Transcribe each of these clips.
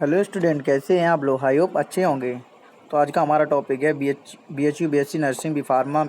Hello student, कैसे हैं आप लोग? आई होप अच्छे होंगे। तो आज का हमारा टॉपिक है B H U BSc nursing, B pharma,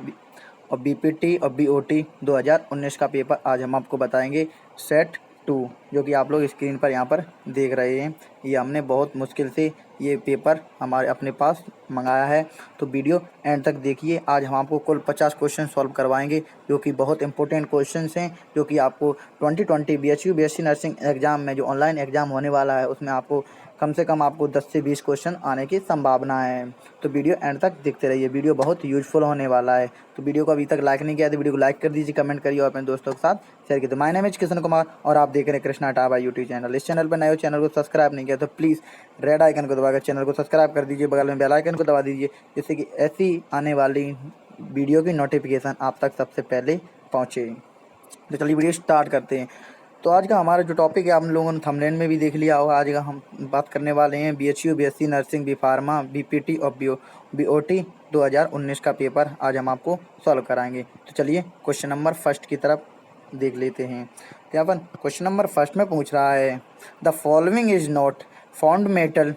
और BPT और BOT 2019 का पेपर। आज हम आपको बताएंगे सेट 2, जो कि आप लोग स्क्रीन पर यहाँ पर देख रहे हैं। ये हमने बहुत मुश्किल से ये पेपर हमारे अपने पास मंगाया है, तो वीडियो एंड तक देखिए। आज हम आपको कुल 50 क्वेश्चन सॉल्व करवाएंगे, जो कि बहुत इंपॉर्टेंट क्वेश्चंस हैं, जो कि आपको 2020 BHU BSc नर्सिंग एग्ज़ाम में जो ऑनलाइन एग्ज़ाम होने वाला है, उसमें आपको कम से कम आपको 10 से 20 क्वेश्चन आने की संभावना है। तो वीडियो एंड तक देखते रहिए, वीडियो बहुत यूजफुल होने वाला है। तो वीडियो को अभी तक लाइक नहीं किया तो वीडियो को लाइक कर दीजिए, कमेंट करिए और अपने दोस्तों के साथ शेयर कीजिए। My name is Kishan Kumar और आप देख रहे हैं कृष्णा टाबा यूट्यूब चैनल। इस चैनल पर नए हो, चैनल को सब्सक्राइब नहीं किया तो प्लीज़ रेड आइकन को दबाकर चैनल को सब्सक्राइब कर दीजिए, बगल में बेल आइकन को दबा दीजिए, जिससे कि ऐसी आने वाली वीडियो की नोटिफिकेशन आप तक सबसे पहले पहुँचे। तो चलिए वीडियो स्टार्ट करते हैं। तो आज का हमारा जो टॉपिक है, आप लोगों ने थंबनेल में भी देख लिया होगा। आज का हम बात करने वाले हैं BHU BSc nursing, B pharma, BPT और BOT 2019 का पेपर आज हम आपको सॉल्व कराएंगे। तो चलिए क्वेश्चन नंबर फर्स्ट की तरफ देख लेते हैं। तो यहाँ पर क्वेश्चन नंबर फर्स्ट में पूछ रहा है, the following is not fundamental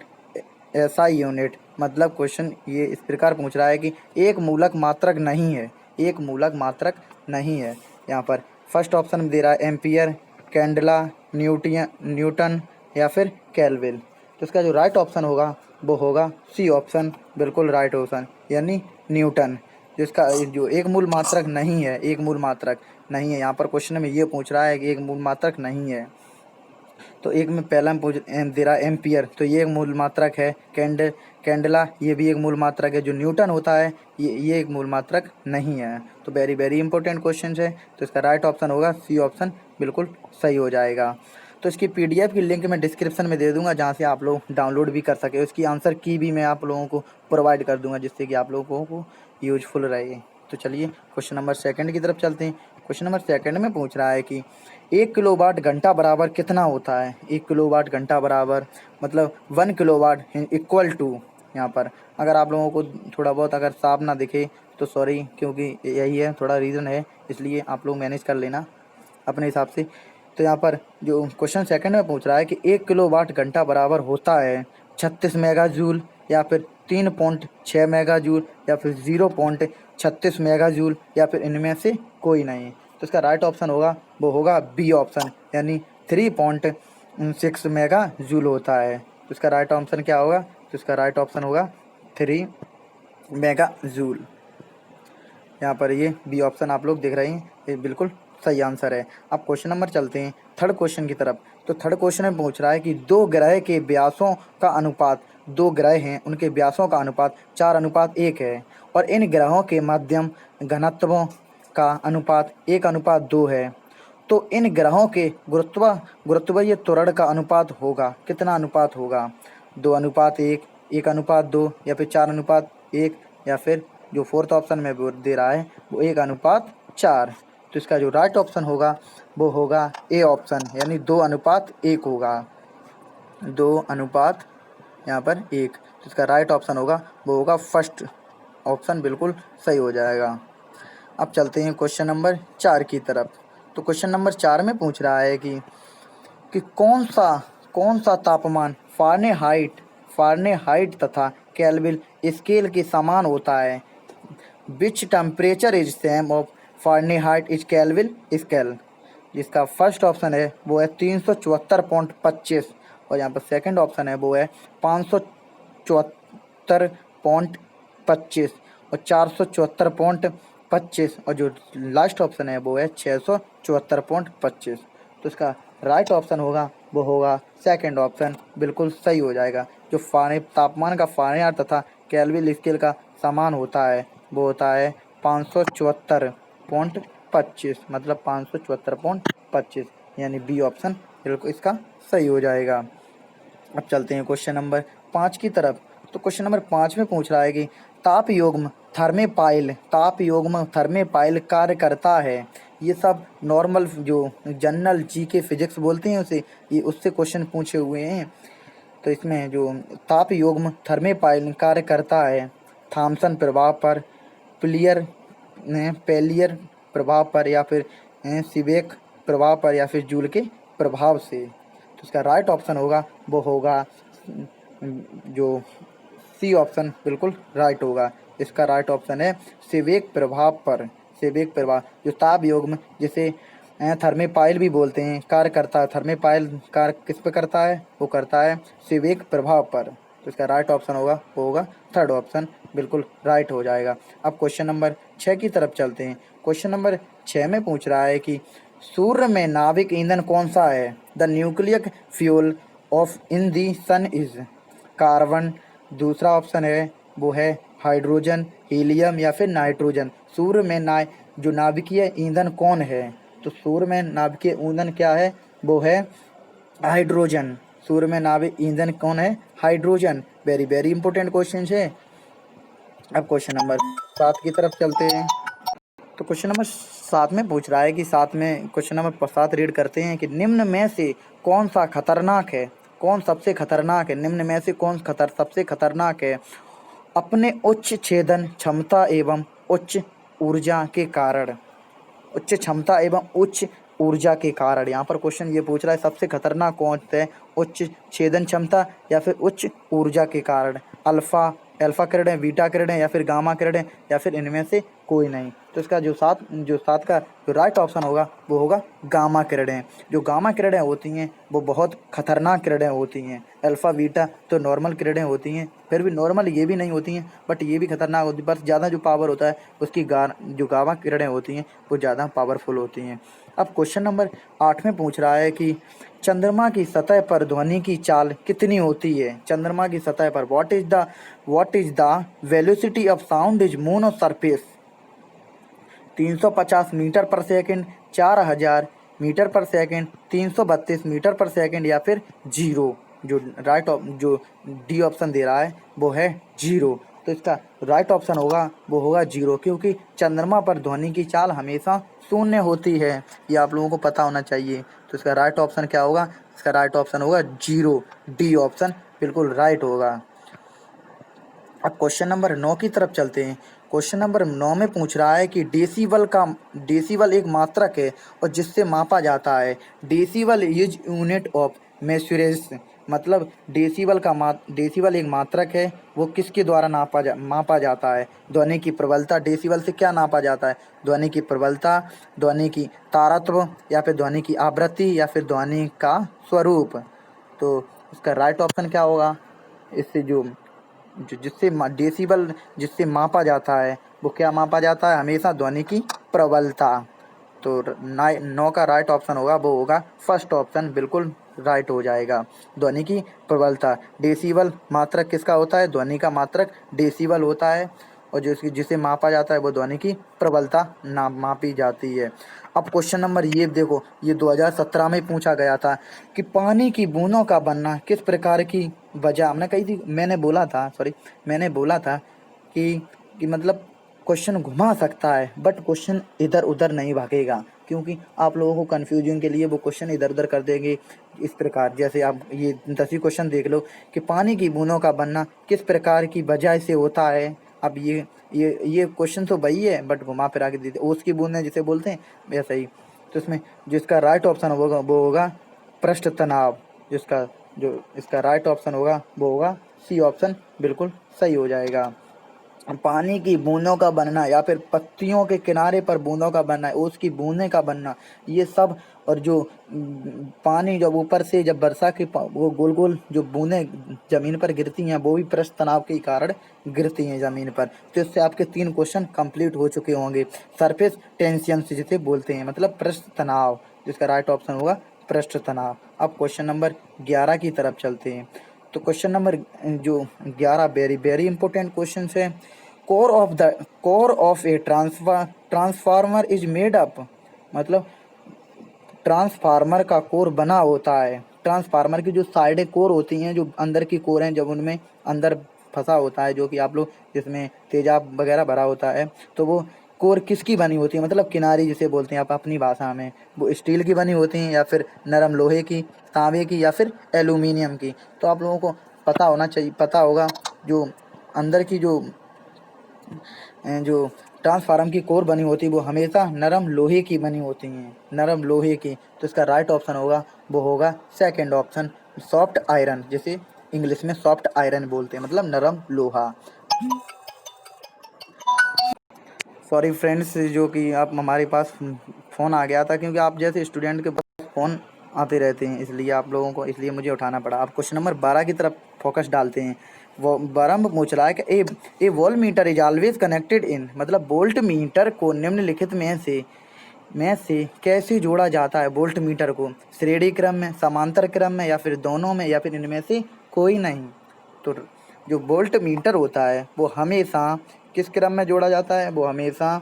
SI unit. मतलब क्वेश्चन ये इस प्रकार पूछ रहा है कि एक मूलक मात्रक नहीं है, एक मूलक मात्रक नहीं है। यहाँ पर फर्स्ट ऑप्शन दे रहा है एम्पियर, कैंडला, न्यूटन या फिर केल्विन। तो इसका जो राइट ऑप्शन होगा वो होगा सी ऑप्शन, बिल्कुल राइट ऑप्शन, यानी न्यूटन। जिसका जो एक मूल मात्रक नहीं है, एक मूल मात्रक नहीं है। यहाँ पर क्वेश्चन में ये पूछ रहा है कि एक मूल मात्रक नहीं है। तो एक में पहला में पूछ दे रहा है एम्पियर, तो ये एक मूल मात्रक है। कैंडला ये भी एक मूल मात्रक है। जो न्यूटन होता है ये एक मूल मात्रक नहीं है। तो वेरी वेरी इंपॉर्टेंट क्वेश्चन है। तो इसका राइट ऑप्शन होगा सी ऑप्शन, बिल्कुल सही हो जाएगा। तो इसकी PDF की लिंक मैं डिस्क्रिप्शन में दे दूंगा, जहाँ से आप लोग डाउनलोड भी कर सके। उसकी आंसर की भी मैं आप लोगों को प्रोवाइड कर दूंगा, जिससे कि आप लोगों को यूजफुल रहे। तो चलिए क्वेश्चन नंबर सेकंड की तरफ चलते हैं। क्वेश्चन नंबर सेकंड में पूछ रहा है कि 1 किलोवाट घंटा बराबर कितना होता है। 1 किलोवाट घंटा बराबर मतलब 1 किलोवाट इक्वल टू, यहाँ पर अगर आप लोगों को थोड़ा बहुत अगर साफ ना दिखे तो सॉरी, क्योंकि यही है, थोड़ा रीज़न है, इसलिए आप लोग मैनेज कर लेना अपने हिसाब से। तो यहाँ पर जो क्वेश्चन सेकंड में पूछ रहा है कि 1 किलोवाट घंटा बराबर होता है 36 मेगा जूल, या फिर 3.6 मेगा जूल, या फिर 0.36 मेगा जूल, या फिर इनमें से कोई नहीं। तो इसका राइट ऑप्शन होगा वो होगा बी ऑप्शन, यानी 3.6 मेगा जूल होता है। तो इसका राइट ऑप्शन क्या होगा? तो इसका राइट ऑप्शन होगा 3 मेगा जूल। यहाँ पर ये बी ऑप्शन आप लोग देख रहे हैं, ये बिल्कुल सही आंसर है। अब क्वेश्चन नंबर चलते हैं थर्ड क्वेश्चन की तरफ। तो थर्ड क्वेश्चन में पूछ रहा है कि दो ग्रह के व्यासों का अनुपात, दो ग्रह हैं उनके व्यासों का अनुपात 4:1 है, और इन ग्रहों के मध्यम घनत्वों का अनुपात 1:2 है। तो इन ग्रहों के गुरुत्वीय त्वरण का अनुपात होगा, कितना अनुपात होगा? 2:1, 1:2, या फिर 4:1, या फिर जो फोर्थ ऑप्शन में वो दे रहा है वो 1:4। तो इसका जो राइट ऑप्शन होगा वो होगा ए ऑप्शन, यानी 2:1 होगा, 2:1 यहाँ पर 1। तो इसका राइट ऑप्शन होगा वो होगा फर्स्ट ऑप्शन, बिल्कुल सही हो जाएगा। अब चलते हैं क्वेश्चन नंबर 4 की तरफ। तो क्वेश्चन नंबर 4 में पूछ रहा है कि कौन सा तापमान फ़ारेनहाइट तथा केल्विन स्केल के समान होता है। Which temperature is same of Fahrenheit is kelvin scale. जिसका फर्स्ट ऑप्शन है वो है 374.25, और यहाँ पर सेकंड ऑप्शन है वो है 574.25 और 474.25, और जो लास्ट ऑप्शन है वो है 674.25। तो इसका राइट ऑप्शन होगा वो होगा सेकंड ऑप्शन, बिल्कुल सही हो जाएगा। जो तापमान का फ़ारेनहाइट तथा केल्विन स्केल का समान होता है वो होता है 574.25, मतलब 574.25, यानी बी ऑप्शन बिल्कुल इसका सही हो जाएगा। अब चलते हैं क्वेश्चन नंबर 5 की तरफ। तो क्वेश्चन नंबर 5 में पूछ रहा है कि तापयुग्म थर्मेपाइल कार्य करता है। ये सब नॉर्मल जो जनरल GK फिजिक्स बोलते हैं उसे, ये उससे क्वेश्चन पूछे हुए हैं। तो इसमें जो तापयुग्म थर्मेपाइल कार्य करता है थॉमसन प्रभाव पर, पेलियर प्रभाव पर, या फिर सीबेक प्रभाव पर, या फिर जूल के प्रभाव से। तो इसका राइट ऑप्शन होगा वो होगा जो सी ऑप्शन बिल्कुल राइट होगा। इसका राइट ऑप्शन है सेवेक प्रभाव पर। सेवेक प्रभाव जो ताप योग में जिसे थर्मेपाइल भी बोलते हैं कार्य करता है। थर्मेपाइल कार्य किस पे करता है? वो करता है सेवेक प्रभाव पर। तो इसका राइट ऑप्शन होगा वो होगा थर्ड ऑप्शन बिल्कुल राइट हो जाएगा। अब क्वेश्चन नंबर 6 की तरफ चलते हैं। क्वेश्चन नंबर 6 में पूछ रहा है कि सूर्य में नाभिक ईंधन कौन सा है? The nuclear fuel of in the sun is carbon. दूसरा ऑप्शन है वो है हाइड्रोजन, हीलियम या फिर नाइट्रोजन। सूर्य में जो नाभिकीय ईंधन कौन है? तो सूर्य में नाभिकीय ईंधन क्या है? वो है हाइड्रोजन। सूर्य में नाभिक ईंधन कौन है? Hydrogen. Very very important question है। अब क्वेश्चन नंबर 7 की तरफ चलते हैं। तो क्वेश्चन नंबर 7 में पूछ रहा है कि 7 में क्वेश्चन नंबर 7 रीड करते हैं कि निम्न में से कौन सा खतरनाक है? कौन सबसे खतरनाक है? निम्न में से कौन सबसे खतरनाक है? अपने उच्च छेदन क्षमता एवं उच्च ऊर्जा के कारण। उच्च क्षमता एवं उच्च ऊर्जा के कारण। यहाँ पर क्वेश्चन ये पूछ रहा है सबसे खतरनाक कौन है? उच्च छेदन क्षमता या फिर उच्च ऊर्जा के कारण। अल्फा किरणें, बीटा किरणें या फिर गामा किरणें या फिर इनमें से कोई नहीं। तो इसका जो सात का जो राइट ऑप्शन होगा वो होगा गामा किरणें। जो गामा किरणें होती हैं वो बहुत खतरनाक किरणें होती हैं। अल्फा बीटा तो नॉर्मल किरणें होती हैं, फिर भी नॉर्मल ये भी नहीं होती हैं, बट ये भी खतरनाक होती है। बस ज़्यादा जो पावर होता है उसकी जो गामा किरणें होती हैं वो ज़्यादा पावरफुल होती हैं। अब क्वेश्चन नंबर 8 में पूछ रहा है कि चंद्रमा की सतह पर ध्वनि की चाल कितनी होती है? चंद्रमा की सतह पर what is the velocity of sound is moon of surface? 350 metre per second, 4000 metre per second, 332 metre per second या फिर जीरो। जो जो डी ऑप्शन दे रहा है वो है जीरो। तो इसका राइट ऑप्शन होगा वो होगा जीरो, क्योंकि चंद्रमा पर ध्वनि की चाल हमेशा शून्य होती है। ये आप लोगों को पता होना चाहिए। तो इसका राइट ऑप्शन क्या होगा? इसका राइट ऑप्शन होगा जीरो। डी ऑप्शन बिल्कुल राइट होगा। अब क्वेश्चन नंबर 9 की तरफ चलते हैं। क्वेश्चन नंबर 9 में पूछ रहा है कि डेसिबल एक मात्रक है और जिससे मापा जाता है। Decibel is unit of measurement. मतलब डेसिबल एक मात्रक है, वो किसके द्वारा मापा जाता है? ध्वनि की प्रबलता। डेसिबल से क्या नापा जाता है? ध्वनि की प्रबलता, ध्वनि की तारत्व या फिर ध्वनि की आवृत्ति या फिर ध्वनि का स्वरूप। तो इसका राइट ऑप्शन क्या होगा? इससे डेसिबल जिससे मापा जाता है वो क्या मापा जाता है? हमेशा ध्वनि की प्रबलता। तो 9 का राइट ऑप्शन होगा वो होगा फर्स्ट ऑप्शन बिल्कुल राइट हो जाएगा। ध्वनि की प्रबलता। डेसिबल मात्रक किसका होता है? ध्वनि का मात्रक डेसिबल होता है, और जिसे मापा जाता है वो ध्वनि की प्रबलता मापी जाती है। अब क्वेश्चन नंबर ये देखो, ये 2017 में पूछा गया था कि पानी की बूंदों का बनना किस प्रकार की वजह। मैंने बोला था कि मतलब क्वेश्चन घुमा सकता है, बट क्वेश्चन इधर उधर नहीं भागेगा, क्योंकि आप लोगों को कन्फ्यूजन के लिए वो क्वेश्चन इधर उधर कर देंगे। इस प्रकार जैसे आप ये 10वीं क्वेश्चन देख लो कि पानी की बूंदों का बनना किस प्रकार की वजह से होता है। अब ये क्वेश्चन तो वही है, बट घुमा फिरा के देते। ओस की बूंदें जिसे बोलते हैं वैसा ही। तो इसमें जिसका राइट ऑप्शन होगा वो होगा पृष्ठ तनाव। जो इसका राइट ऑप्शन होगा वो होगा सी ऑप्शन बिल्कुल सही हो जाएगा। पानी की बूंदों का बनना या फिर पत्तियों के किनारे पर बूंदों का बनना, उसकी बूंदें का बनना, ये सब, और जो पानी जब ऊपर से जब वर्षा के वो गोल गोल जो बूंदें ज़मीन पर गिरती हैं वो भी पृष्ठ तनाव के कारण गिरती हैं ज़मीन पर। तो इससे आपके 3 क्वेश्चन कंप्लीट हो चुके होंगे। सरफेस टेंशन से जिसे बोलते हैं, मतलब पृष्ठ तनाव, जिसका राइट ऑप्शन होगा पृष्ठ तनाव। अब क्वेश्चन नंबर 11 की तरफ चलते हैं। तो क्वेश्चन नंबर जो 11 वेरी वेरी इंपॉर्टेंट क्वेश्चन है। Core of a transformer is made up. मतलब ट्रांसफार्मर का कोर बना होता है। ट्रांसफार्मर की जो साइडें कोर होती हैं, जो अंदर की कोर हैं, जब उनमें अंदर फंसा होता है, जो कि आप लोग जिसमें तेजाब वगैरह भरा होता है, तो वो कोर किसकी बनी होती है? मतलब किनारी जिसे बोलते हैं आप अपनी भाषा में, वो स्टील की बनी होती हैं या फिर नरम लोहे की, तांबे की या फिर एल्यूमिनियम की। तो आप लोगों को पता होगा जो अंदर की जो ट्रांसफार्मर की कोर बनी होती है वो हमेशा नरम लोहे की बनी होती हैं, नरम लोहे की। तो इसका राइट ऑप्शन होगा वो होगा सेकंड ऑप्शन सॉफ्ट आयरन, जिसे इंग्लिश में सॉफ्ट आयरन बोलते हैं, मतलब नरम लोहा। सॉरी फ्रेंड्स, जो कि आप हमारे पास फ़ोन आ गया था, क्योंकि आप जैसे स्टूडेंट के पास फ़ोन आते रहते हैं, इसलिए आप लोगों को, इसलिए मुझे उठाना पड़ा। आप क्वेश्चन नंबर 12 की तरफ फोकस डालते हैं। वो 12 में पूछ रहा है कि a voltmeter is always connected in, मतलब वोल्ट मीटर को निम्नलिखित में से कैसे जोड़ा जाता है। वोल्ट मीटर को श्रेणी क्रम में, समांतर क्रम में, या फिर दोनों में, या फिर इनमें से कोई नहीं। तो जो वोल्ट मीटर होता है वो हमेशा किस क्रम में जोड़ा जाता है, वो हमेशा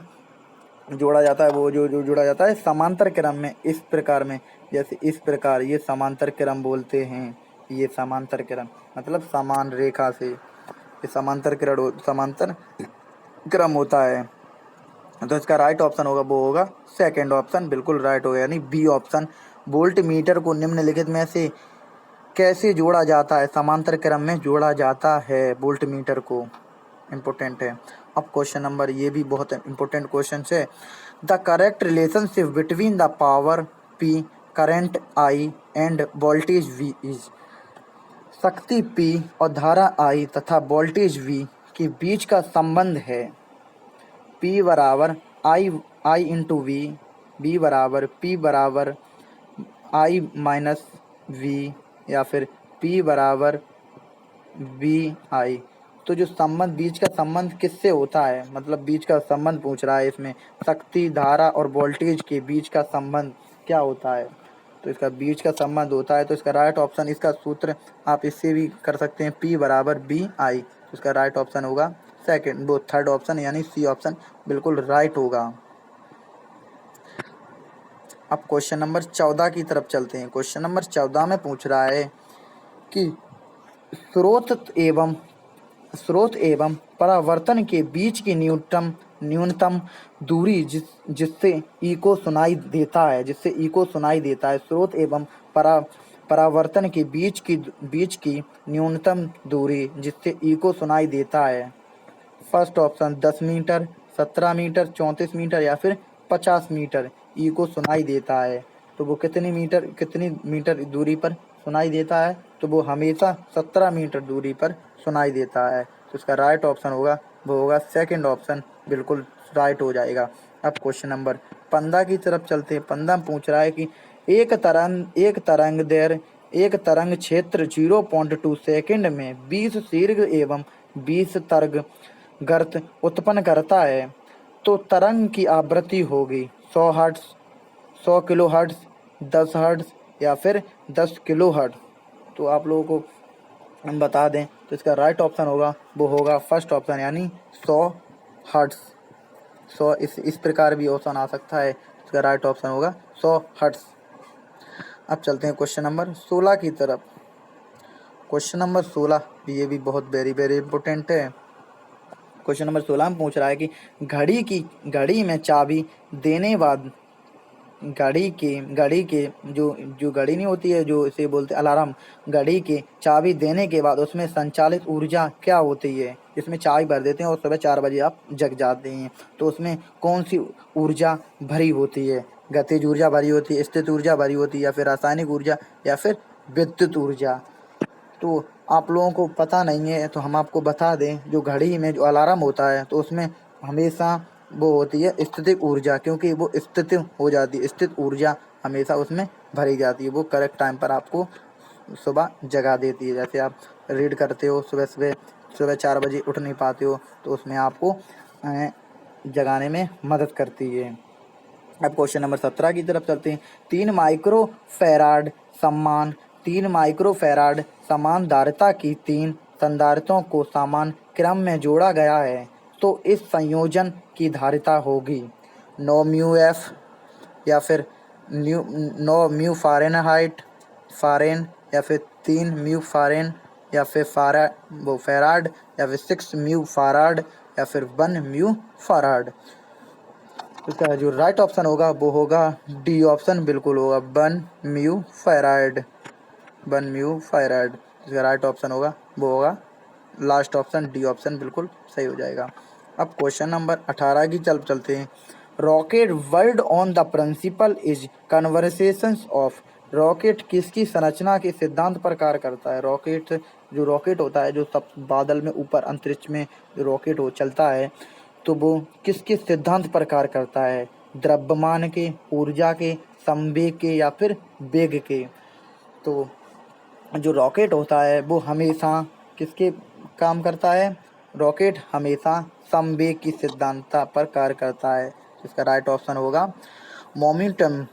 जोड़ा जाता है, वो जो जोड़ा जाता है समांतर क्रम में, इस प्रकार में, जैसे इस प्रकार, ये समांतर क्रम बोलते हैं। ये समांतर क्रम मतलब समान रेखा से, ये समांतर क्रम होता है। तो इसका राइट ऑप्शन होगा, वो होगा सेकंड ऑप्शन, बिल्कुल राइट होगा, यानी बी ऑप्शन। वोल्ट मीटर को निम्नलिखित में से कैसे जोड़ा जाता है, समांतर क्रम में जोड़ा जाता है वोल्ट मीटर को। इम्पोर्टेंट है। अब क्वेश्चन नंबर, ये भी बहुत इम्पोर्टेंट क्वेश्चन है। The correct relationship between the power P, current I end voltage V is, शक्ति P और धारा I तथा वोल्टेज V के बीच का संबंध है। P बराबर I इंटू V, B बराबर P बराबर I माइनस V, या फिर P बराबर VI। तो जो संबंध, बीच का संबंध किससे होता है, मतलब बीच का संबंध पूछ रहा है इसमें, शक्ति, धारा और वोल्टेज के बीच का संबंध क्या होता है। तो इसका बीच का संबंध होता है, तो इसका राइट ऑप्शन, इसका सूत्र आप इससे भी कर सकते हैं, P बराबर BI। तो इसका राइट ऑप्शन होगा सेकंड, वो थर्ड ऑप्शन, यानी सी ऑप्शन बिल्कुल राइट होगा। अब क्वेश्चन नंबर 14 की तरफ चलते हैं। क्वेश्चन नंबर 14 में पूछ रहा है कि स्रोत एवं परावर्तन के बीच की न्यूनतम दूरी जिससे ई को सुनाई देता है, स्रोत एवं परावर्तन के बीच की न्यूनतम दूरी जिससे ई को सुनाई देता है। First option 10 metre, 17 metre, 34 metre, या फिर 50 मीटर ई को सुनाई देता है। तो वो कितनी मीटर दूरी पर सुनाई देता है, तो वो हमेशा 17 मीटर दूरी पर सुनाई देता है। तो इसका राइट ऑप्शन होगा, वो होगा सेकंड ऑप्शन, बिल्कुल राइट हो जाएगा। अब क्वेश्चन नंबर 15 की तरफ चलते हैं। 15 पूछ रहा है कि एक तरंग क्षेत्र 0.2 सेकंड में 20 दीर्घ एवं 20 तरंग गर्त उत्पन्न करता है, तो तरंग की आवृत्ति होगी 100 हर्ट्ज, 100 किलो हर्ट्ज, 10 हर्ट्ज, या फिर 10 किलो हर्ट्ज। तो आप लोगों को हम बता दें, तो इसका राइट ऑप्शन होगा, वो होगा फर्स्ट ऑप्शन, यानी 100 हर्ट्ज। 100 इस प्रकार भी ऑप्शन आ सकता है, इसका राइट ऑप्शन होगा 100 हर्ट्ज। अब चलते हैं क्वेश्चन नंबर 16 की तरफ। क्वेश्चन नंबर 16, ये भी बहुत वेरी वेरी इंपॉर्टेंट है। क्वेश्चन नंबर 16 में पूछ रहा है कि घड़ी में चाबी देने बाद घड़ी के जो घड़ी नहीं होती है, जो इसे बोलते हैं अलार्म, घड़ी के चाबी देने के बाद उसमें संचालित ऊर्जा क्या होती है। इसमें चाबी भर देते हैं और सुबह 4 बजे आप जग जाते हैं, तो उसमें कौन सी ऊर्जा भरी होती है। गतिज ऊर्जा भरी होती है, स्थित ऊर्जा भरी होती है, या फिर रासायनिक ऊर्जा, या फिर विद्युत ऊर्जा। तो आप लोगों को पता नहीं है, तो हम आपको बता दें, जो घड़ी में जो अलार्म होता है, तो उसमें हमेशा वो होती है स्थितिक ऊर्जा, क्योंकि वो स्थित हो जाती है, स्थित ऊर्जा हमेशा उसमें भरी जाती है। वो करेक्ट टाइम पर आपको सुबह जगा देती है। जैसे आप रीड करते हो सुबह 4 बजे उठ नहीं पाते हो, तो उसमें आपको जगाने में मदद करती है। अब क्वेश्चन नंबर 17 की तरफ चलते हैं। 3 माइक्रोफैराड समान धारिता की 3 संधारिताओं को समान क्रम में जोड़ा गया है, तो इस संयोजन की धारिता होगी 9 म्यू एफ, या फिर 9 म्यू फारेन, या फिर 3 म्यू फारेन, या फिर फैराड, या फिर 6 म्यू फाराड, या फिर 1 म्यू फाराड। इसका जो राइट ऑप्शन होगा, वो होगा डी ऑप्शन, बिल्कुल होगा 1 म्यू फैराड। इसका राइट ऑप्शन होगा, वो होगा लास्ट ऑप्शन, डी ऑप्शन, बिल्कुल सही हो जाएगा। अब क्वेश्चन नंबर 18 की चलते हैं। Rocket world on the principle is conversations of rocket किसकी संरचना के सिद्धांत पर कार्य करता है? जो रॉकेट होता है, जो सब बादल में ऊपर अंतरिक्ष में जो रॉकेट हो चलता है, तो वो किसके सिद्धांत पर कार्य करता है? द्रव्यमान के, ऊर्जा के, संवेग के या फिर वेग के? तो जो रॉकेट होता है वो हमेशा किसके काम करता है? रॉकेट हमेशा संवेग की सिद्धांत पर कार्य करता है। इसका राइट ऑप्शन होगा मोमेंटम,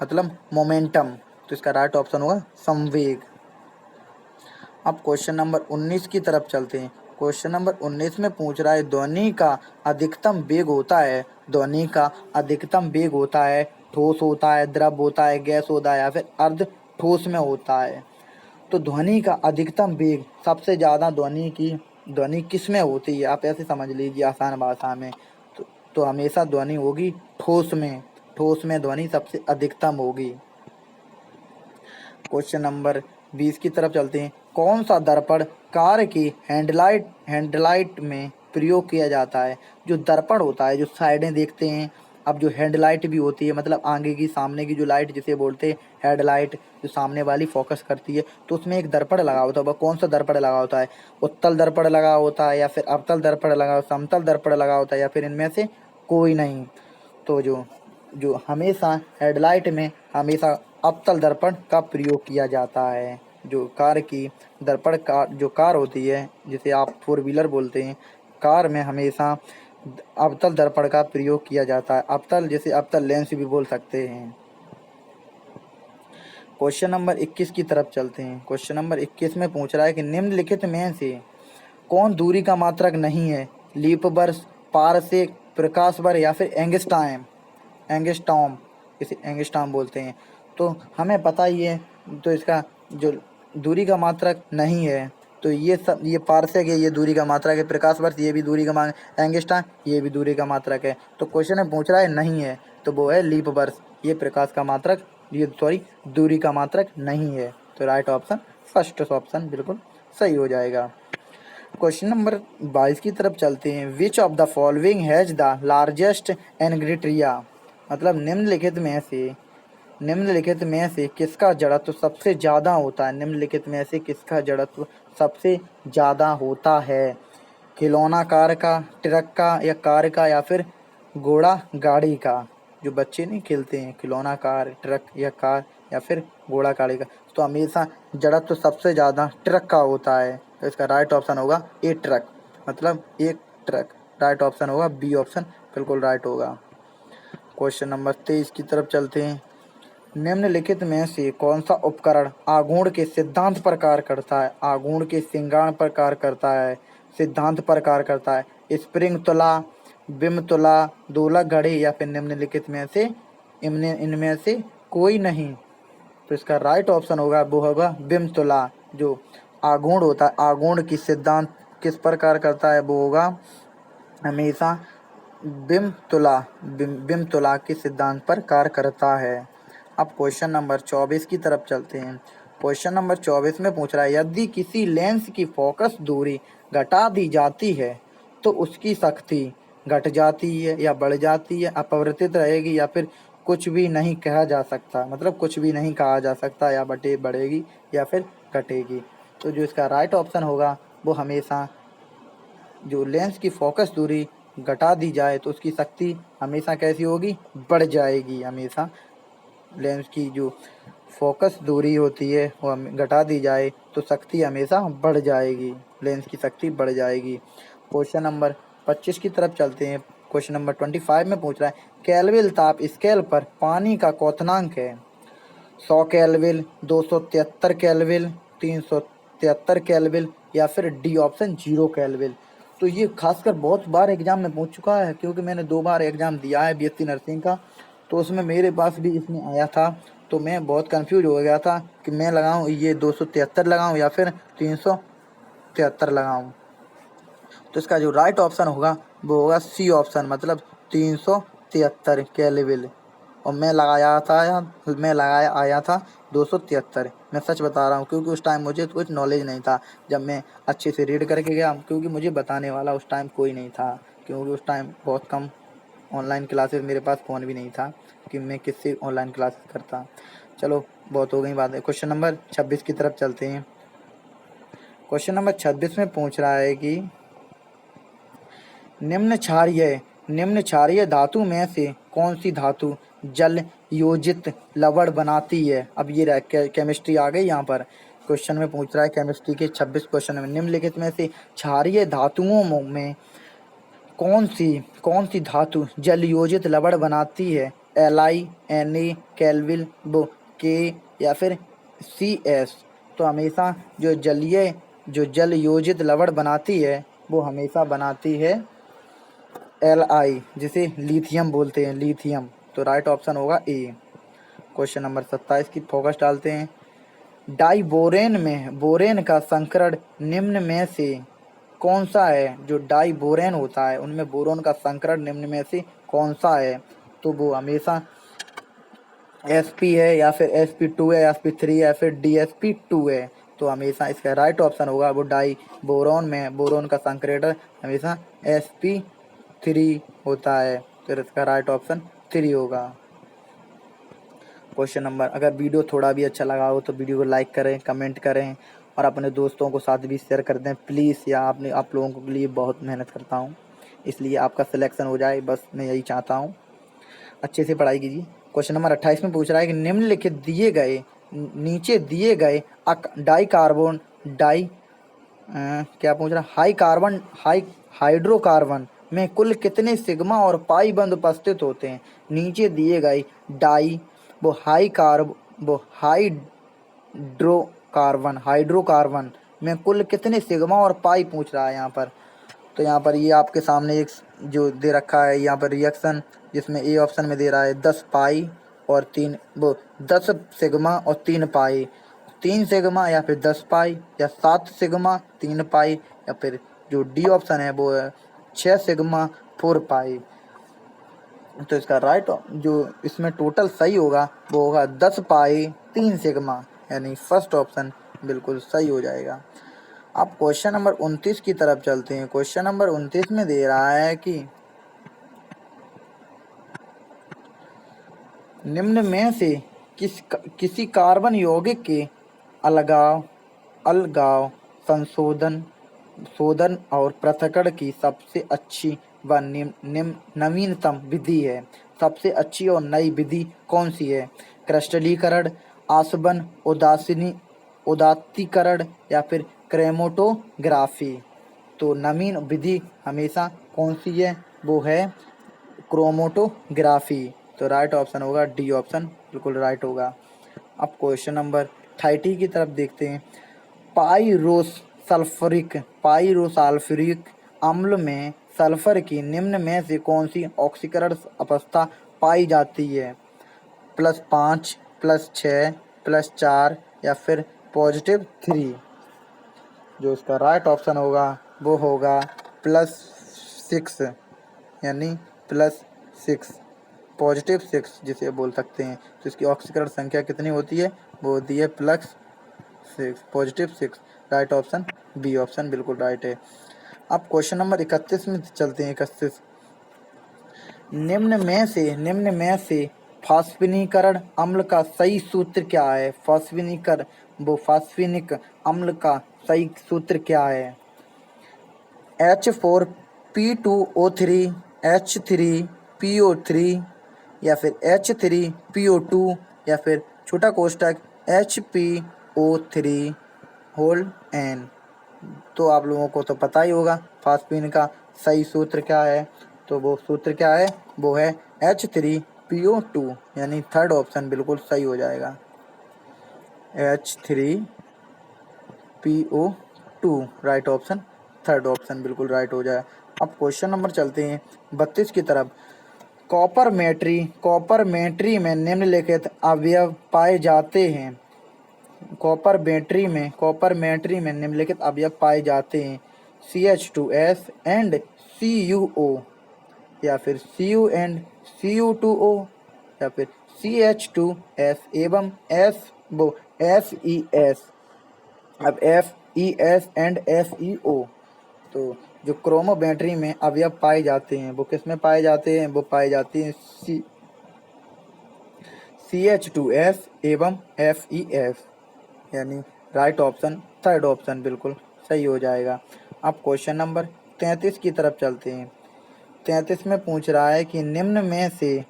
मतलब मोमेंटम। तो इसका राइट ऑप्शन होगा संवेग। अब क्वेश्चन नंबर 19 की तरफ चलते हैं। क्वेश्चन नंबर 19 में पूछ रहा है ध्वनि का अधिकतम वेग होता है, ध्वनि का अधिकतम वेग होता है, ठोस होता है, द्रव होता है, गैस होता है या फिर अर्ध ठोस में होता है? तो ध्वनि का अधिकतम वेग, सबसे ज़्यादा ध्वनि किस में होती है? आप ऐसे समझ लीजिए आसान भाषा में। तो हमेशा ध्वनि होगी ठोस में, ठोस में ध्वनि सबसे अधिकतम होगी। क्वेश्चन नंबर 20 की तरफ चलते हैं। कौन सा दर्पण कार की हेडलाइट में प्रयोग किया जाता है? जो दर्पण होता है, जो साइडें देखते हैं, अब जो हेडलाइट भी होती है, मतलब आगे की सामने की जो लाइट जिसे बोलते हैं हेडलाइट, जो सामने वाली फोकस करती है, तो उसमें एक दर्पण लगा होता है। वह कौन सा दर्पण लगा होता है? उत्तल दर्पण लगा होता है या फिर अवतल दर्पण लगा, समतल दर्पण लगा होता है या फिर इनमें से कोई नहीं? तो जो जो हमेशा हेडलाइट में हमेशा अवतल दर्पण का प्रयोग किया जाता है। जो कार की दर्पण का जो कार होती है, जिसे आप फोर व्हीलर बोलते हैं, कार में हमेशा अवतल दर्पण का प्रयोग किया जाता है। अवतल, जैसे अवतल लेंस भी बोल सकते हैं। क्वेश्चन नंबर 21 की तरफ चलते हैं। क्वेश्चन नंबर 21 में पूछ रहा है कि निम्नलिखित में से कौन दूरी का मात्रक नहीं है? लीप वर्ष, पारसेक, प्रकाश वर्ष या फिर एंगस्ट्रॉम, इसे एंगस्ट्रॉम बोलते हैं। तो हमें पता ही है, तो इसका जो दूरी का मात्रक नहीं है, तो ये पारसेक है, ये दूरी का मात्रक है। प्रकाश वर्ष ये भी दूरी का एंगस्ट्रॉम ये भी दूरी का मात्रक है। तो क्वेश्चन में पूछ रहा है नहीं है, तो वो है लीप वर्ष। ये प्रकाश का मात्रक, ये सॉरी दूरी का मात्रक नहीं है। तो राइट ऑप्शन, फर्स्ट ऑप्शन बिल्कुल सही हो जाएगा। क्वेश्चन नंबर 22 की तरफ चलते हैं। Which of the following has the largest एनग्रिट्रिया? मतलब निम्नलिखित में से किसका जड़त्व सबसे ज़्यादा होता है? निम्नलिखित में से किसका जड़त्व सबसे ज़्यादा होता है? खिलौना कार का, ट्रक का या कार का या फिर घोड़ा गाड़ी का? जो बच्चे नहीं खेलते हैं, खिलौना कार, ट्रक या कार या फिर घोड़ा गाड़ी का, तो हमेशा जड़त्व सबसे ज़्यादा ट्रक का होता है। तो इसका राइट ऑप्शन होगा ए ट्रक, मतलब एक ट्रक। राइट ऑप्शन होगा बी ऑप्शन, बिल्कुल राइट होगा। क्वेश्चन नंबर 23 की तरफ चलते हैं। निम्नलिखित में से कौन सा उपकरण आघूर्ण के सिद्धांत पर कार्य करता है? आघूर्ण के सिंगाण पर कार्य करता है, सिद्धांत पर कार्य करता है। स्प्रिंग तुला, बिम तुला, दोलक घड़ी या फिर निम्नलिखित में से इनमें से कोई नहीं? तो इसका राइट ऑप्शन होगा, वो होगा बिम तुला। जो आघूर्ण होता है, आघूर्ण की सिद्धांत किस पर कार्य करता है? वो होगा हमेशा बिम तुला के सिद्धांत पर कार्य करता है। अब क्वेश्चन नंबर 24 की तरफ चलते हैं। क्वेश्चन नंबर 24 में पूछ रहा है यदि किसी लेंस की फोकस दूरी घटा दी जाती है तो उसकी शक्ति घट जाती है या बढ़ जाती है, अपरिवर्तित रहेगी या फिर कुछ भी नहीं कहा जा सकता, मतलब कुछ भी नहीं कहा जा सकता, या बढ़ेगी या फिर घटेगी? तो जो इसका राइट ऑप्शन होगा वो हमेशा जो लेंस की फोकस दूरी घटा दी जाए तो उसकी शक्ति हमेशा कैसी होगी? बढ़ जाएगी। हमेशा लेंस की जो फोकस दूरी होती है वो घटा दी जाए तो शक्ति हमेशा बढ़ जाएगी, लेंस की शक्ति बढ़ जाएगी। क्वेश्चन नंबर 25 की तरफ चलते हैं। क्वेश्चन नंबर 25 में पूछ रहा है केल्विन ताप स्केल पर पानी का क्वथनांक है? 100 केल्विन, 273 केल्विन, 373 केल्विन या फिर डी ऑप्शन 0 केल्विन? तो ये खासकर बहुत बार एग्जाम में पूछ चुका है, क्योंकि मैंने 2 बार एग्जाम दिया है बीएससी नर्सिंग का, तो उसमें मेरे पास भी इसमें आया था। तो मैं बहुत कंफ्यूज हो गया था कि मैं लगाऊं ये 273 लगाऊं या फिर 373 लगाऊं। तो इसका जो राइट ऑप्शन होगा वो होगा सी ऑप्शन, मतलब 373 केल्विन। और मैं लगाया आया था 273। मैं सच बता रहा हूँ, क्योंकि उस टाइम मुझे कुछ नॉलेज नहीं था। जब मैं अच्छे से रीड करके गया, क्योंकि मुझे बताने वाला उस टाइम कोई नहीं था, क्योंकि उस टाइम बहुत कम ऑनलाइन क्लासेस, मेरे पास फ़ोन भी नहीं था कि मैं किससे ऑनलाइन क्लासेस करता। चलो बहुत हो गई बातें, क्वेश्चन नंबर 26 की तरफ चलते हैं। क्वेश्चन नंबर 26 में पूछ रहा है कि निम्न क्षारीय धातु में से कौन सी धातु जल योजित लवण बनाती है। अब ये केमिस्ट्री आ गई यहाँ पर। क्वेश्चन में पूछ रहा है केमिस्ट्री के 26 क्वेश्चन में निम्नलिखित में से क्षारीय धातुओं में कौन सी धातु जल योजित लवण बनाती है। Li, Na, केल्विन, वो के या फिर CS। तो हमेशा जो जल योजित लवण बनाती है वो हमेशा बनाती है Li, जिसे लिथियम बोलते हैं, लिथियम। तो राइट ऑप्शन होगा ए। क्वेश्चन नंबर 27 की फोकस डालते हैं। डाइबोरेन में बोरेन का संकरण निम्न में से कौन सा है। जो डाइबोरेन होता है उनमें बोरोन का संकरण निम्न में से कौन सा है। तो वो हमेशा Sp है या फिर Sp2 है, Sp3 है या फिर DsP2 है। तो हमेशा इसका राइट ऑप्शन होगा वो डाई बोरोन में बोरोन का संकरण हमेशा Sp3 होता है। तो इसका राइट ऑप्शन 3 होगा। क्वेश्चन नंबर, अगर वीडियो थोड़ा भी अच्छा लगा हो तो वीडियो को लाइक करें, कमेंट करें और अपने दोस्तों को साथ भी शेयर कर दें प्लीज़। या आप लोगों के लिए बहुत मेहनत करता हूँ, इसलिए आपका सिलेक्शन हो जाए, बस मैं यही चाहता हूँ। अच्छे से पढ़ाई कीजिए। क्वेश्चन नंबर 28 में पूछ रहा है कि निम्नलिखित नीचे दिए गए डाई कार्बन क्या पूछ रहा है हाइड्रोकार्बन में कुल कितने सिग्मा और पाई बंध उपस्थित होते हैं। नीचे दिए गए हाइड्रोकार्बन में कुल कितने सिग्मा और पाई पूछ रहा है यहाँ पर। तो यहाँ पर ये आपके सामने एक जो दे रखा है यहाँ पर रिएक्शन, जिसमें ए ऑप्शन में दे रहा है 10 पाई और 10 सिग्मा और 3 पाई, 3 सिग्मा या फिर 10 पाई या 7 सिग्मा 3 पाई या फिर जो डी ऑप्शन है वो है 6 सिग्मा 4 पाई। तो इसका राइट जो इसमें टोटल सही होगा वो होगा 10 पाई 3 सिग्मा, यानी फर्स्ट ऑप्शन बिल्कुल सही हो जाएगा। अब क्वेश्चन नंबर 29 की तरफ चलते हैं। क्वेश्चन नंबर 29 में दे रहा है कि निम्न में से किसी कार्बन यौगिक के अलगाव शोधन और पृथक्करण की सबसे अच्छी व नवीनतम विधि है। सबसे अच्छी और नई विधि कौन सी है। क्रिस्टलीकरण, आसवन, उदात्तीकरण या फिर क्रोमेटोग्राफी। तो नवीन विधि हमेशा कौन सी है, वो है क्रोमेटोग्राफी। तो राइट ऑप्शन होगा डी ऑप्शन बिल्कुल राइट होगा। अब क्वेश्चन नंबर 30 की तरफ देखते हैं। पाइरोसल्फ्यूरिक अम्ल में सल्फर की निम्न में से कौन सी ऑक्सीकरण अवस्था पाई जाती है। +5, +6, +4 या फिर +3। जो इसका राइट ऑप्शन होगा वो होगा +6, यानी +6 +6 जिसे बोल सकते हैं। तो इसकी ऑक्सीकरण संख्या कितनी होती है, वो होती है +6 राइट ऑप्शन बी ऑप्शन बिल्कुल राइट है। अब क्वेश्चन नंबर 31 में चलते हैं। 31, निम्न में से फास्फिनीकरण अम्ल का सही सूत्र क्या है। फास्फिनिक अम्ल का सही सूत्र क्या है। H4P2O3, H3PO3 या फिर H3PO2 या फिर छोटा कोष्टक HPO3 तो आप लोगों को तो पता ही होगा फास्फिन का सही सूत्र क्या है। तो वो सूत्र क्या है, वो है H3PO2, यानी थर्ड ऑप्शन बिल्कुल सही हो जाएगा। H3PO2 right option, third option बिल्कुल राइट हो जाए। अब क्वेश्चन नंबर चलते हैं 32 की तरफ। कॉपर मेट्री में निम्नलिखित अवयव पाए जाते हैं। कॉपर मेट्री में निम्नलिखित अवयव पाए जाते हैं। CH2S एंड CuO या फिर Cu एंड Cu2O या फिर CH2S एवं FeS। अब FeS एंड FeO। तो जो क्रोमो बैटरी में अवयव पाए जाते हैं वो किस में पाए जाते हैं, वो पाए जाते हैं CH2S एवं FeF, यानी राइट ऑप्शन थर्ड ऑप्शन बिल्कुल सही हो जाएगा। अब क्वेश्चन नंबर 33 की तरफ चलते हैं। 33 में पूछ रहा है कि निम्न में से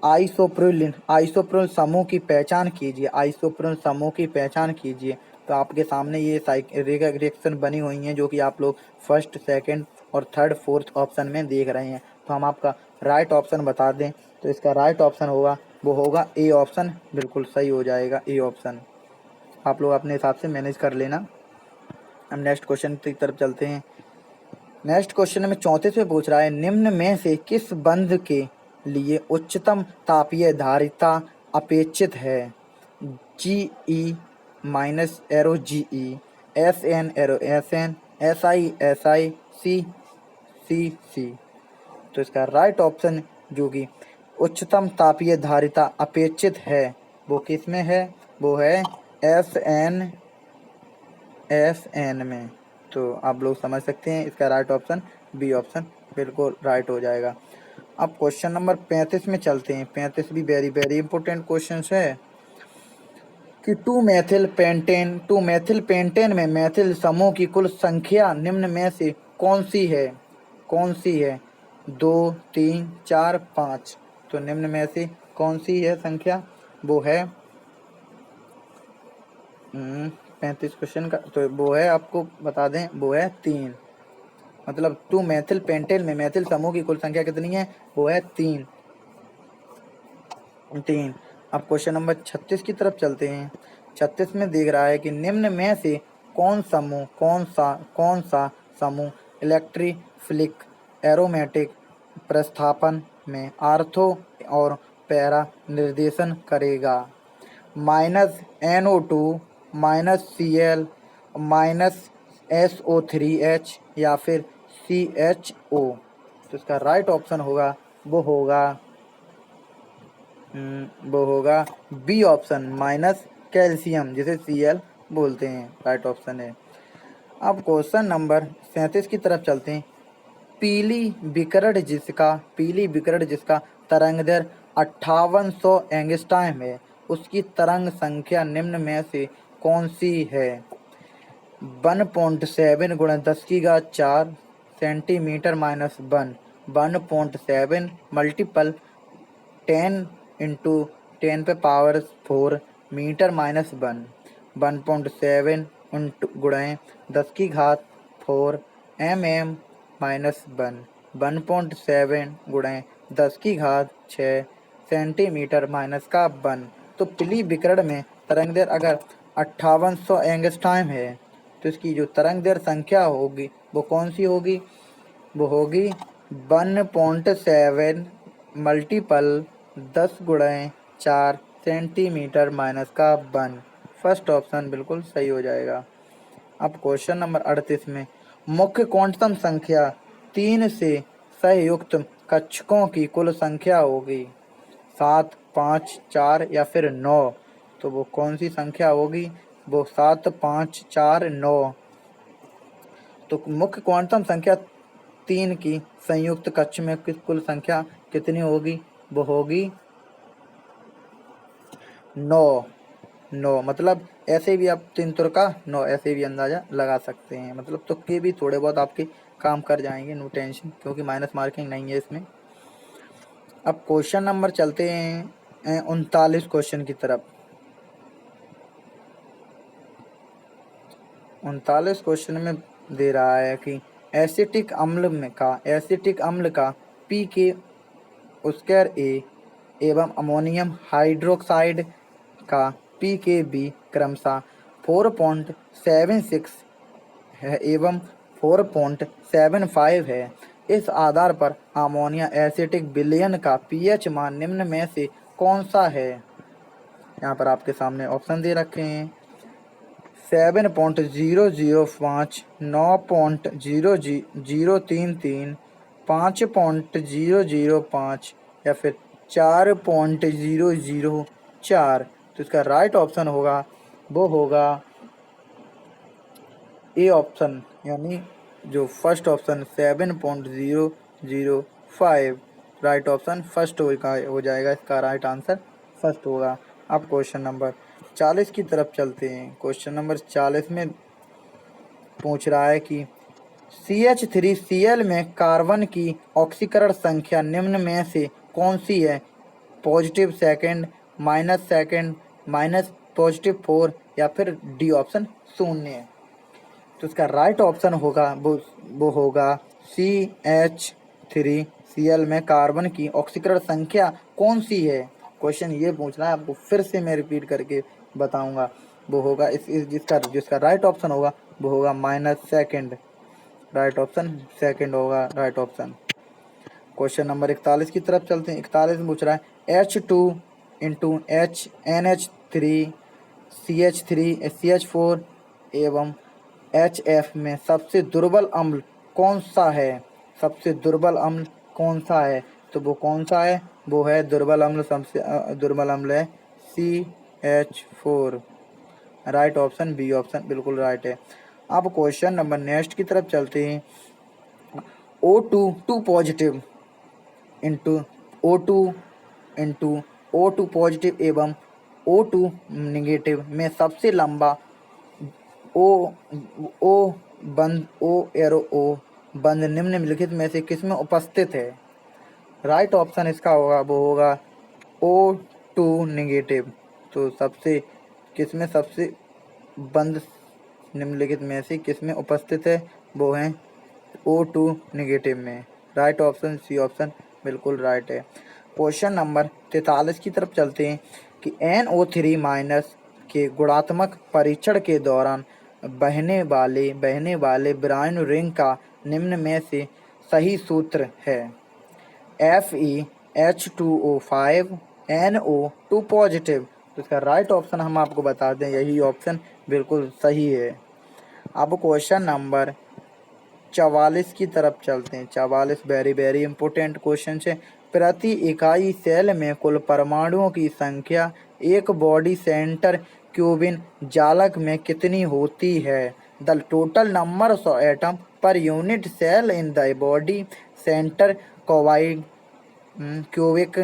आइसोप्रोल समूह की पहचान कीजिए। आइसोप्रोल समूह की पहचान कीजिए। तो आपके सामने ये रिएक्शन बनी हुई हैं जो कि आप लोग फर्स्ट, सेकंड और थर्ड, फोर्थ ऑप्शन में देख रहे हैं। तो हम आपका राइट ऑप्शन बता दें तो इसका राइट ऑप्शन होगा, वो होगा ए ऑप्शन, बिल्कुल सही हो जाएगा ए ऑप्शन। आप लोग अपने हिसाब से मैनेज कर लेना। हम नेक्स्ट क्वेश्चन की तरफ चलते हैं। नेक्स्ट क्वेश्चन में 34 में पूछ रहा है निम्न में से किस बंध के लिए उच्चतम तापीय धारिता अपेक्षित है। GE minus arrow GE, SN arrow SN, SI C। तो इसका राइट ऑप्शन जो कि उच्चतम तापीय धारिता अपेक्षित है वो किस में है, वो है FN में। तो आप लोग समझ सकते हैं इसका राइट ऑप्शन बी ऑप्शन बिल्कुल राइट हो जाएगा। अब क्वेश्चन नंबर 35 में चलते हैं। 35 भी वेरी वेरी इंपॉर्टेंट क्वेश्चन है कि 2 मेथिल पेंटेन में मेथिल समूह की कुल संख्या निम्न में से कौन सी है। 2, 3, 4, 5। तो निम्न में से कौन सी है संख्या, वो है 35 क्वेश्चन का, तो वो है, आपको बता दें, वो है 3। मतलब 2 मेथिल पेंटेन में मेथिल समूह की कुल संख्या कितनी है, वो है 3। अब क्वेश्चन नंबर 36 की तरफ चलते हैं। 36 में देख रहा है कि निम्न में से कौन सा समूह इलेक्ट्रोफिलिक एरोमेटिक प्रतिस्थापन में आर्थो और पैरा निर्देशन करेगा। -NO2, -Cl, -SO3H या फिर CHO। तो इसका राइट ऑप्शन होगा, वो होगा बी ऑप्शन, माइनस कैल्शियम, जिसे Cl बोलते हैं, राइट ऑप्शन है। अब क्वेश्चन नंबर 37 की तरफ चलते हैं। पीली विकिरण जिसका तरंगदैर्घ्य 5800 एंगस्ट्रॉम है, उसकी तरंग संख्या निम्न में से कौन सी है। 1.7 गुणा 10⁴ centimetre minus 1.7 multiple 10 into 10⁴ metre minus 1.7 गुणा 10⁴ mm माइनस 1.7 गुणा 10⁶ सेंटीमीटर माइनस का 1। तो पीली विकिरण में तरंगदैर्घ्य अगर 5800 एंगस्ट्रॉम है तो इसकी जो तरंगदैर्घ्य संख्या होगी वो कौन सी होगी, वो होगी 1.7 मल्टीपल 10⁴ सेंटीमीटर माइनस का 1। फर्स्ट ऑप्शन बिल्कुल सही हो जाएगा। अब क्वेश्चन नंबर 38 में मुख्य क्वांटम संख्या 3 से संयुक्त कक्षकों की कुल संख्या होगी 7, 5, 4 या फिर 9। तो वो कौन सी संख्या होगी, वो 7, 5, 4, 9। तो मुख्य क्वांटम संख्या 3 की संयुक्त कक्ष में कुल संख्या कितनी होगी, वो होगी 9। मतलब ऐसे भी आप 3 तुर्का 9 ऐसे भी अंदाज़ा लगा सकते हैं। मतलब तुक्के भी थोड़े बहुत आपके काम कर जाएंगे, नो टेंशन, क्योंकि माइनस मार्किंग नहीं है इसमें। अब क्वेश्चन नंबर चलते हैं 39 क्वेश्चन की तरफ। 39 क्वेश्चन में दे रहा है कि एसिटिक अम्ल का pK एवं अमोनियम हाइड्रोक्साइड का pKb क्रमशः 4.76 है एवं 4.75 है। इस आधार पर अमोनिया एसिटिक विलयन का pH मान निम्न में से कौन सा है। यहाँ पर आपके सामने ऑप्शन दे रखे हैं 7.005, 9.033, 5.005 या फिर 4.004। तो इसका राइट ऑप्शन होगा, वो होगा ए ऑप्शन, यानी जो first option 7.005 right option first हो जाएगा इसका राइट आंसर फर्स्ट होगा। अब क्वेश्चन नंबर 40 की तरफ चलते हैं। क्वेश्चन नंबर 40 में पूछ रहा है कि CH3Cl में कार्बन की ऑक्सीकरण संख्या निम्न में से कौन सी है? Positive second, minus second, minus positive 4 या फिर डी ऑप्शन 0 है। तो इसका राइट ऑप्शन होगा वो होगा CH3Cl में कार्बन की ऑक्सीकरण संख्या कौन सी है। क्वेश्चन ये पूछ रहा है, आपको फिर से मैं रिपीट करके बताऊंगा। वो होगा जिसका जिसका राइट ऑप्शन होगा वो होगा minus second. Right option second होगा राइट ऑप्शन। क्वेश्चन नंबर 41 की तरफ चलते हैं। 41 में पूछ रहा है H2 CH4 एवं HF में सबसे दुर्बल अम्ल कौन सा है? सबसे दुर्बल अम्ल कौन सा है? तो वो कौन सा है? वो है दुर्बल अम्ल, सबसे दुर्बल अम्ल है CH4। Right option B option बिल्कुल राइट है। अब क्वेश्चन नंबर नेक्स्ट की तरफ चलते हैं। O2 positive into O2 positive एवं O2 निगेटिव में सबसे लंबा ओ ओ बंद निम्नलिखित में से किसमें उपस्थित है? राइट ऑप्शन इसका होगा वो होगा O2 निगेटिव। तो सबसे बंद निम्नलिखित में से किसमें उपस्थित है? वो है O2 निगेटिव में। राइट ऑप्शन सी ऑप्शन बिल्कुल राइट है। क्वेश्चन नंबर 43 की तरफ चलते हैं कि NO3 माइनस के गुणात्मक परीक्षण के दौरान बहने वाले ब्राउन रिंग का निम्न में से सही सूत्र है। FeH2O5NO2 positive. तो इसका राइट ऑप्शन हम आपको बता दें, यही ऑप्शन बिल्कुल सही है। अब क्वेश्चन नंबर 44 की तरफ चलते हैं। 44 वेरी वेरी इंपॉर्टेंट क्वेश्चन है। प्रति इकाई सेल में कुल परमाणुओं की संख्या एक बॉडी सेंटर क्यूबिन जालक में कितनी होती है? The total number of atom per unit cell in the body centre cubic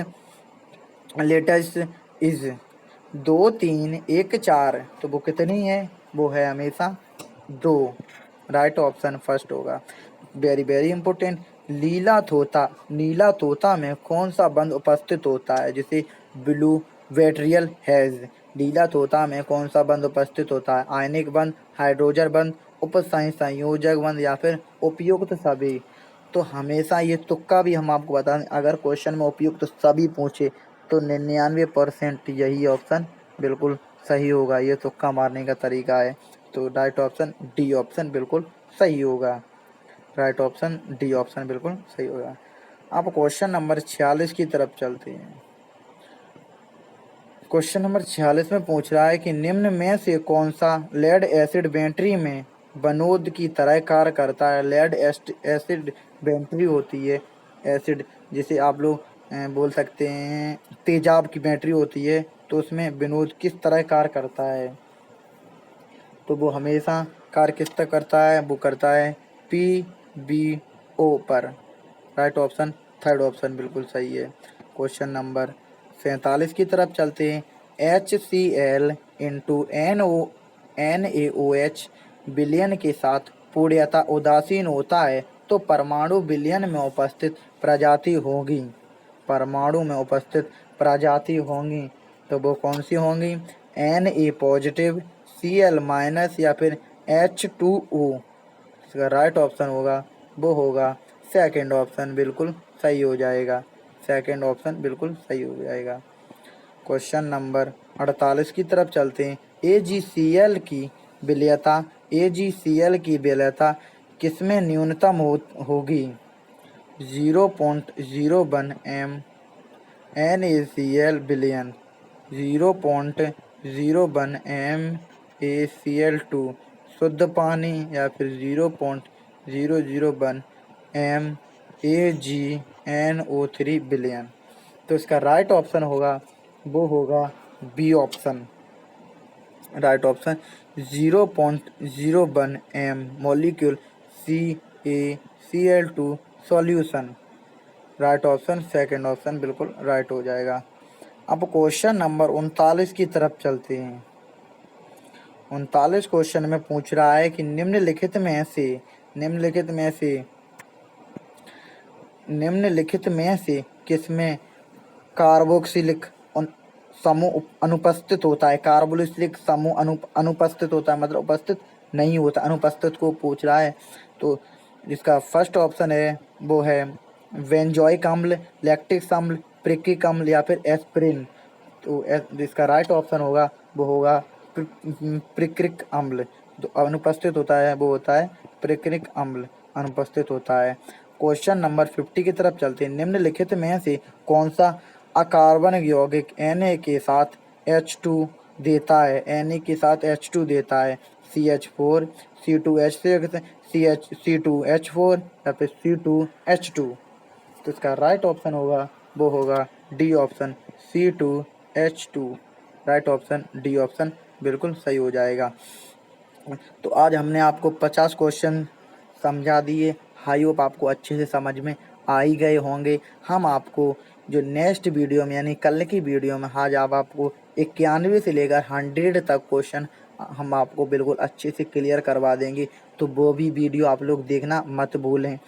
lattice is 2 3 1 4। तो वो कितनी है? वो है हमेशा 2। राइट ऑप्शन फर्स्ट होगा। Very very important. नीला तोता में कौन सा बंध उपस्थित होता है? जैसे ब्लू वेट्रियल हैज। नीला तोता में कौन सा बंध उपस्थित होता है? आयनिक बंध, हाइड्रोजन बंध, संयोजक बंध या फिर उपयुक्त सभी। तो हमेशा ये तुक्का भी हम आपको बता दें, अगर क्वेश्चन में उपयुक्त सभी पूछे तो 99% यही ऑप्शन बिल्कुल सही होगा। ये तुक्का मारने का तरीका है। तो राइट ऑप्शन डी ऑप्शन बिल्कुल सही होगा। राइट ऑप्शन डी ऑप्शन बिल्कुल सही होगा। अब क्वेश्चन नंबर 46 की तरफ चलते हैं। क्वेश्चन नंबर 46 में पूछ रहा है कि निम्न में से कौन सा लेड एसिड बैटरी में बनोद की तरह कार्य करता है? लेड एसिड बैटरी होती है एसिड, जिसे आप लोग बोल सकते हैं तेजाब की बैटरी होती है। तो उसमें विनोद किस तरह कार्य करता है? तो वो हमेशा कार्य किस तरह करता है? वो करता है PbO पर। राइट ऑप्शन थर्ड ऑप्शन बिल्कुल सही है। क्वेश्चन नंबर 47 की तरफ चलते हैं। HCl इंटू NaOH विलयन के साथ पूर्णतः उदासीन होता है तो परमाणु विलयन में उपस्थित प्रजाति होगी। परमाणु में उपस्थित प्रजाति होंगी तो वो कौन सी होंगी? Na पॉजिटिव, Cl माइनस या फिर H2O। इसका राइट ऑप्शन होगा वो होगा सेकंड ऑप्शन बिल्कुल सही हो जाएगा। सेकंड ऑप्शन बिल्कुल सही हो जाएगा। क्वेश्चन नंबर 48 की तरफ चलते हैं। AgCl की विलेयता किसमें न्यूनतम होगी? 0.01 m NaCl विलयन, 0.01 MaCl2 शुद्ध पानी या फिर 0.001 MaGNO3 विलयन। तो इसका राइट ऑप्शन होगा वो होगा B option. Right option 0.01 m molecule CaCl2 solution. Right option second option बिल्कुल राइट हो जाएगा। अब क्वेश्चन नंबर 39 की तरफ चलते हैं। 39 क्वेश्चन में पूछ रहा है कि निम्नलिखित में से किसमें कार्बोक्सिलिक समूह अनुपस्थित होता है। कार्बोक्सिलिक समूह अनुपस्थित होता है, मतलब उपस्थित नहीं होता, अनुपस्थित को पूछ रहा है। तो जिसका फर्स्ट ऑप्शन है वो है बेंजोइक अम्ल, लैक्टिक अम्ल, प्रिकिक अम्ल या फिर एस्पिरिन। तो जिसका राइट ऑप्शन होगा वो होगा प्रिक्रिक अम्ल। जो अनुपस्थित होता है वो होता है प्रिक्रिक अम्ल, अनुपस्थित होता है। क्वेश्चन नंबर 50 की तरफ चलते हैं। निम्नलिखित में से कौन सा अकार्बनिक यौगिक Na के साथ H2 देता है। Na के साथ H2 देता है। CH4, C2H6, C2H4 या फिर C2H2। तो इसका राइट ऑप्शन होगा वो होगा D option, C2H2। Right option D option बिल्कुल सही हो जाएगा। तो आज हमने आपको 50 क्वेश्चन समझा दिए। आई होप आपको अच्छे से समझ में आ ही गए होंगे। हम आपको जो नेक्स्ट वीडियो में यानी कल की वीडियो में आज आप आपको 91 से लेकर 100 तक क्वेश्चन हम आपको बिल्कुल अच्छे से क्लियर करवा देंगे। तो वो भी वीडियो आप लोग देखना मत भूलें।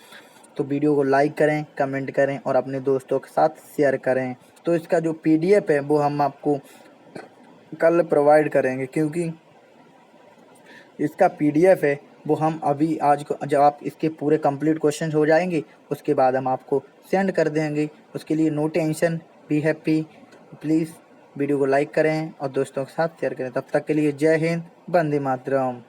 तो वीडियो को लाइक करें, कमेंट करें और अपने दोस्तों के साथ शेयर करें। तो इसका जो PDF है वो हम आपको कल प्रोवाइड करेंगे, क्योंकि इसका PDF है वो हम अभी आज को जब आप इसके पूरे कंप्लीट क्वेश्चन हो जाएंगे उसके बाद हम आपको सेंड कर देंगे। उसके लिए no tension, be happy. Please video को लाइक करें और दोस्तों के साथ शेयर करें। तब तक के लिए जय हिंद, वंदे मातरम।